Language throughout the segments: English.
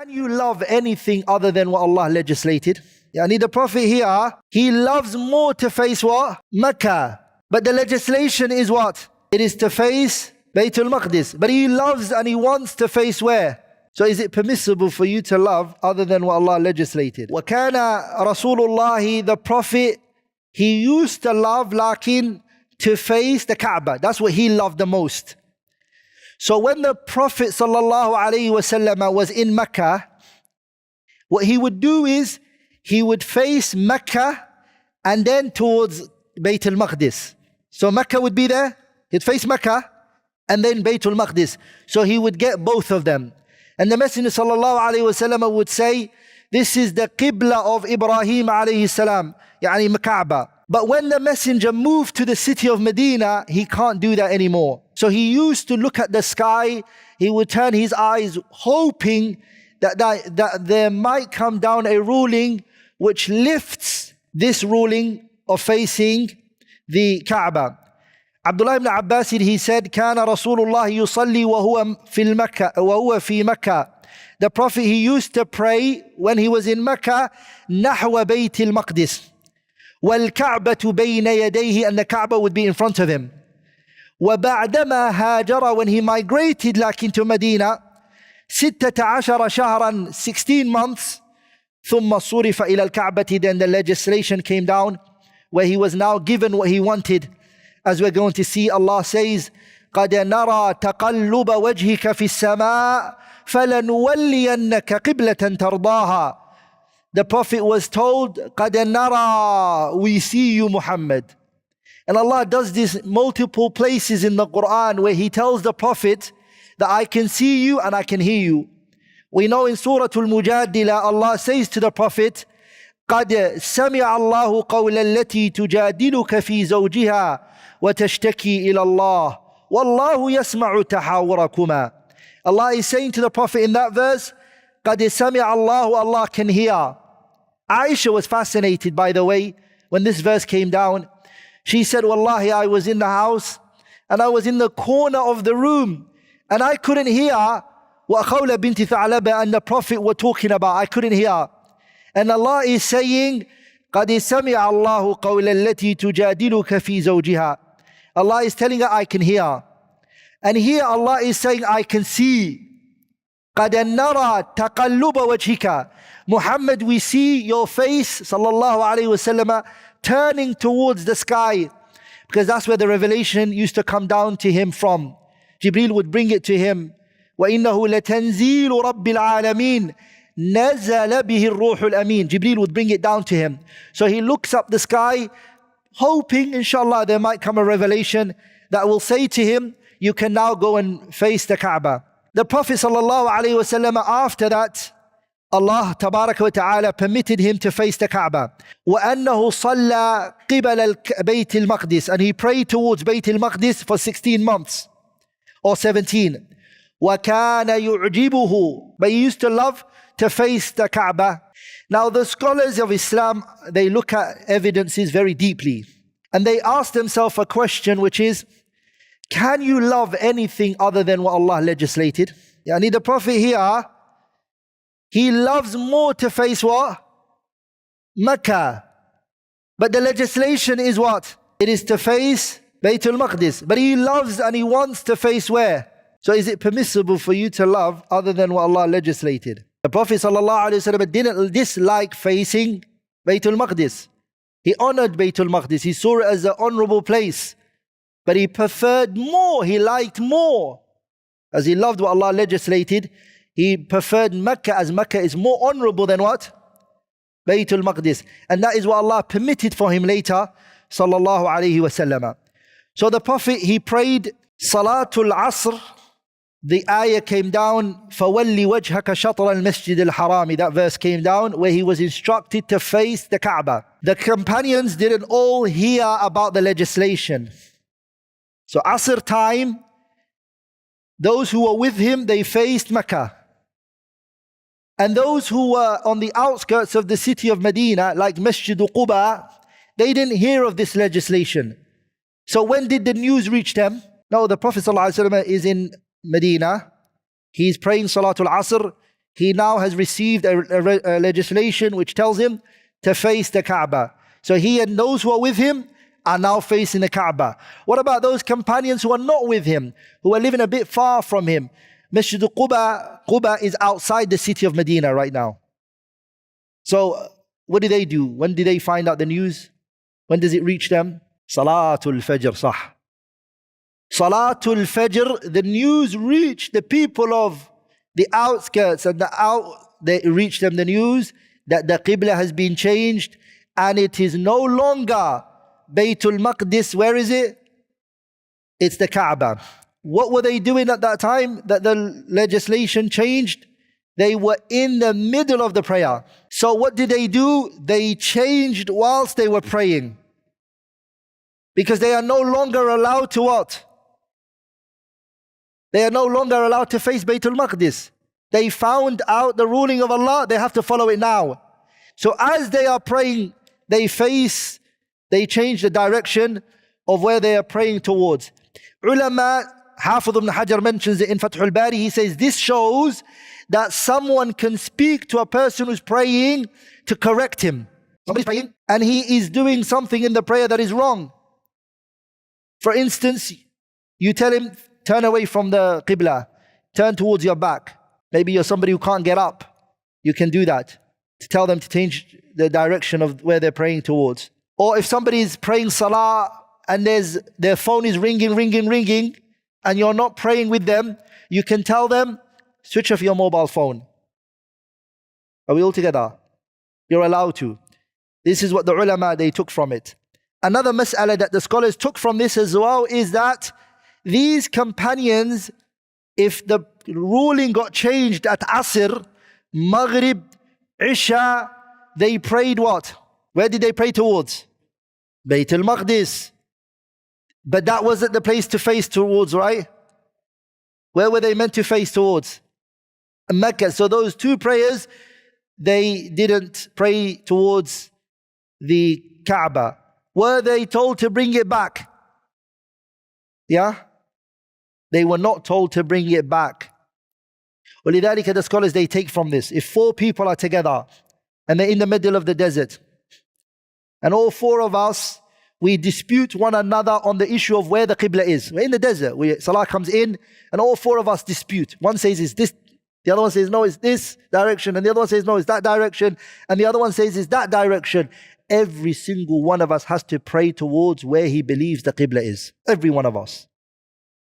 Can you love anything other than what Allah legislated? Yani the Prophet here, he loves more to face what? Mecca. But the legislation is what? It is to face Bayt al-Maqdis. But he loves and he wants to face where? So is it permissible for you to love other than what Allah legislated? وَكَانَ رَسُولُ اللَّهِ, the Prophet, he used to love lakin to face the Kaaba. That's what he loved the most. So when the Prophet ﷺ was in Mecca, what he would do is he would face Mecca and then towards Bayt al-Maqdis. So Mecca would be there, he'd face Mecca and then Bayt al-Maqdis. So he would get both of them. And the Messenger ﷺ would say, this is the Qibla of Ibrahim alayhi salam, yani Kaaba. But when the Messenger moved to the city of Medina, he can't do that anymore. So he used to look at the sky, he would turn his eyes hoping that there might come down a ruling which lifts this ruling of facing the Kaaba. Abdullah ibn Abbas, he said, كان رسول الله يصلي وهو في مكة. The Prophet, he used to pray when he was in Mecca, نحو بيت المقدس. والكعبة بين يديه, and the Kaaba would be in front of him. وبعدما هاجر, when he migrated like into Medina, 16 شهرا, 16 months, ثم صرف إلى الكعبة, then the legislation came down where he was now given what he wanted. As we're going to see, Allah says, قَدْ نَرَى تَقَلُّبَ وَجْهِكَ فِي السَّمَاءِ فَلَنُوَلِّيَنَّكَ قِبْلَةً تَرْضَاهَا. The Prophet was told, قَدْ نَرَى, we see you, Muhammad. And Allah does this multiple places in the Quran where He tells the Prophet that I can see you and I can hear you. We know in Surah al-Mujadila, Allah says to the Prophet, قَدْ سَمِعَ اللَّهُ قَوْلَ الَّتِي تُجَادِلُكَ فِي زَوْجِهَا وَتَشْتَكِي إِلَى اللَّهِ وَاللَّهُ يَسْمَعُ تَحَاوُرَكُمَا. Allah is saying to the Prophet in that verse, قَدْ سَمِعَ اللَّهُ, Allah can hear. Aisha was fascinated, by the way, when this verse came down. She said, Wallahi, I was in the house and I was in the corner of the room and I couldn't hear what Khawla binti Tha'laba and the Prophet were talking about. I couldn't hear. And Allah is saying, قَدْ سَمِعَ اللَّهُ قَوْلَ الَّتِي تُجَادِلُكَ فِي زَوْجِهَا. Allah is telling her, I can hear. And here Allah is saying, I can see. قَدْ نَرَى تَقَلُّبَ وَجْهِكَ. Muhammad, we see your face, sallallahu alayhi wasallam, turning towards the sky. Because that's where the revelation used to come down to him from. Jibreel would bring it to him. وَإِنَّهُ لَتَنزِيلُ رَبِّ الْعَالَمِينَ نَزَلَ بِهِ الرُّوحُ الْأَمِينَ. Jibreel would bring it down to him. So he looks up the sky, hoping, inshallah, there might come a revelation that will say to him, you can now go and face the Kaaba. The Prophet sallallahu alaihi wasallam, after that, Allah tabaraka wa ta'ala permitted him to face the Kaaba. وَأَنَّهُ صَلَّى قِبَلَ بَيْتِ الْمَقْدِسِ. And he prayed towards Bayt al-Maqdis for 16 months or 17. وَكَانَ يُعْجِبُهُ. But he used to love to face the Kaaba. Now the scholars of Islam, they look at evidences very deeply. And they ask themselves a question, which is, can you love anything other than what Allah legislated? Yani the Prophet here, he loves more to face what? Mecca. But the legislation is what? It is to face Bayt al-Maqdis. But he loves and he wants to face where? So is it permissible for you to love other than what Allah legislated? The Prophet ﷺ didn't dislike facing Bayt al-Maqdis. He honored Bayt al-Maqdis. He saw it as an honorable place. But he preferred more, he liked more. As he loved what Allah legislated, he preferred Mecca, as Mecca is more honorable than what? Bayt al-Maqdis. And that is what Allah permitted for him later, sallallahu alayhi wasallam. So the Prophet, he prayed Salatul Asr. The ayah came down, فَوَلِّ وَجْهَكَ شَطْرَ الْمَسْجِدِ الْحَرَامِ. That verse came down where he was instructed to face the Kaaba. The companions didn't all hear about the legislation. So Asr time, those who were with him, they faced Mecca. And those who were on the outskirts of the city of Medina, like Masjid Quba, they didn't hear of this legislation. So when did the news reach them? No, the Prophet ﷺ is in Medina. He's praying Salatul Asr. he now has received a legislation which tells him to face the Kaaba. So he and those who are with him are now facing the Kaaba. What about those companions who are not with him, who are living a bit far from him? Masjid Quba is outside the city of Medina right now. So what do they do? When do they find out the news? When does it reach them? Salatul Fajr, sah. Salatul Fajr, the news reached the people of the outskirts, and they reached them the news that the Qibla has been changed and it is no longer Bayt al-Maqdis. Where is it? It's the Kaaba. What were they doing at that time that the legislation changed? They were in the middle of the prayer. So what did they do? They changed whilst they were praying. Because they are no longer allowed to what? They are no longer allowed to face Bayt al-Maqdis. They found out the ruling of Allah, they have to follow it now. So as they are praying, they change the direction of where they are praying towards. Ulama, Hafiz ibn Hajar mentions it in Fath al-Bari, he says this shows that someone can speak to a person who's praying to correct him. Somebody's praying and he is doing something in the prayer that is wrong. For instance, you tell him, turn away from the Qibla, turn towards your back. Maybe you're somebody who can't get up. You can do that, to tell them to change the direction of where they're praying towards. Or if somebody is praying salah and their phone is ringing, and you're not praying with them, you can tell them, switch off your mobile phone. Are we all together? You're allowed to. This is what the ulama, they took from it. Another mas'ala that the scholars took from this as well is that these companions, if the ruling got changed at Asr, Maghrib, Isha, they prayed what? Where did they pray towards? Bayt al-Maqdis. But that wasn't the place to face towards, right? Where were they meant to face towards? Mecca. So those two prayers, they didn't pray towards the Kaaba. Were they told to bring it back? Yeah? They were not told to bring it back. وَلِذَلِكَ the scholars, they take from this, if 4 people are together and they're in the middle of the desert, and all 4 of us, we dispute one another on the issue of where the Qibla is. We're in the desert, Salah comes in, and all 4 of us dispute. One says it's this, the other one says no, it's this direction, and the other one says no, it's that direction, and the other one says it's that direction. Every single one of us has to pray towards where he believes the Qibla is. Every one of us.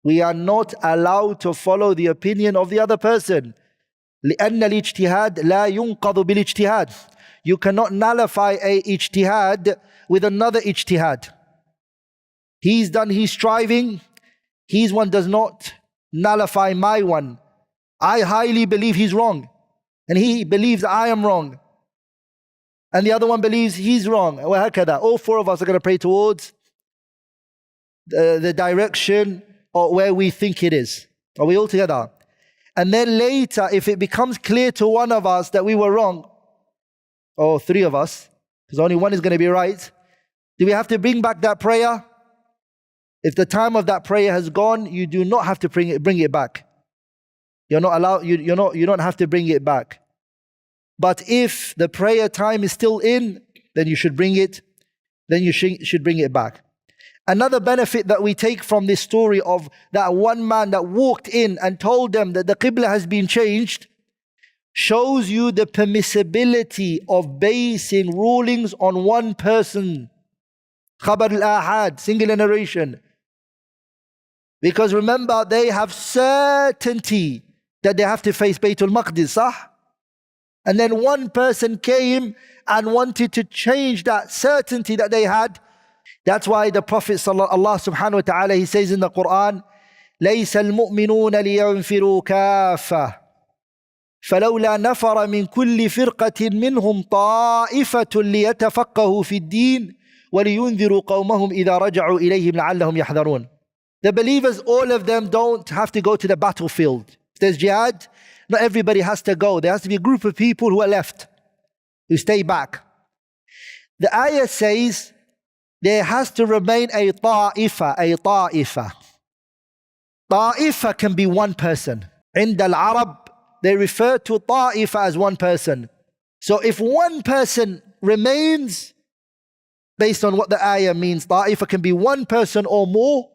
We are not allowed to follow the opinion of the other person. لأن الاجتهاد لا ينقض بالاجتهاد. You cannot nullify a ijtihad with another ijtihad. He's done his striving, his one does not nullify my one. I highly believe he's wrong, and he believes I am wrong, and the other one believes he's wrong. All 4 of us are going to pray towards the direction or where we think it is. Are we all together? And then later, if it becomes clear to one of us that we were wrong, or 3 of us, because only one is going to be right, do we have to bring back that prayer? If the time of that prayer has gone, you do not have to bring it back. You're not allowed. You don't have to bring it back. But if the prayer time is still in, then you should bring it. Then you should bring it back. Another benefit that we take from this story of that one man that walked in and told them that the Qibla has been changed, shows you the permissibility of basing rulings on one person. Khabar al-ahad, singular narration. Because remember, they have certainty that they have to face Bayt al-Maqdis, sah? And then one person came and wanted to change that certainty that they had. That's why the Prophet Allah subhanahu wa ta'ala, he says in the Quran, لَيْسَ الْمُؤْمِنُونَ لِيَنْفِرُوا كَافَةً فلولا نفر من كل فرقة منهم طائفة ليتفقهوا في الدين ولينذروا قومهم إذا رجعوا إليهم لعلهم يحذرون. The believers, all of them don't have to go to the battlefield. If there's jihad, not everybody has to go. There has to be a group of people who are left, who stay back. The ayah says there has to remain a ta'ifa. Ta'ifa can be one person. عند العرب they refer to ta'ifa as one person. So if one person remains, based on what the ayah means, ta'ifa can be one person or more,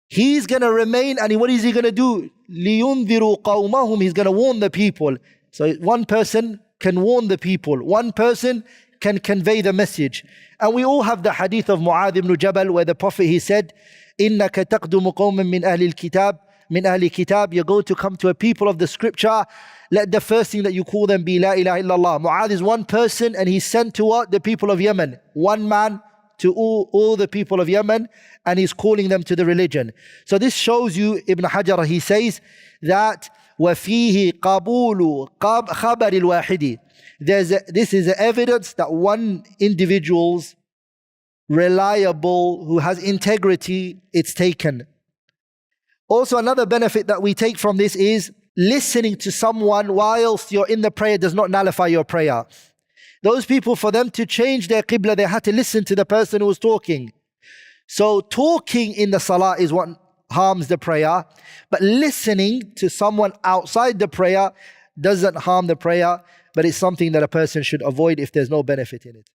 he's going to remain, and what is he going to do? لِيُنذِرُوا قَوْمَهُمْ. He's going to warn the people. So one person can warn the people. One person can convey the message. And we all have the hadith of Mu'adh ibn Jabal, where the Prophet, he said, إِنَّكَ تَقْدُمُ قَوْمًا مِنْ أَهْلِ الْكِتَابِ min ahli kitab, you're going to come to a people of the scripture. Let the first thing that you call them be La ilaha illallah. Mu'adh is one person, and he's sent to what? The people of Yemen. One man to all the people of Yemen, and he's calling them to the religion. So this shows you, Ibn Hajar, he says that وَفِيهِ قَبُولُ خَبَرِ الْوَاحِدِ. This is evidence that one individual's reliable, who has integrity, it's taken. Also, another benefit that we take from this is listening to someone whilst you're in the prayer does not nullify your prayer. Those people, for them to change their Qibla, they had to listen to the person who was talking. So talking in the salah is what harms the prayer, but listening to someone outside the prayer doesn't harm the prayer, but it's something that a person should avoid if there's no benefit in it.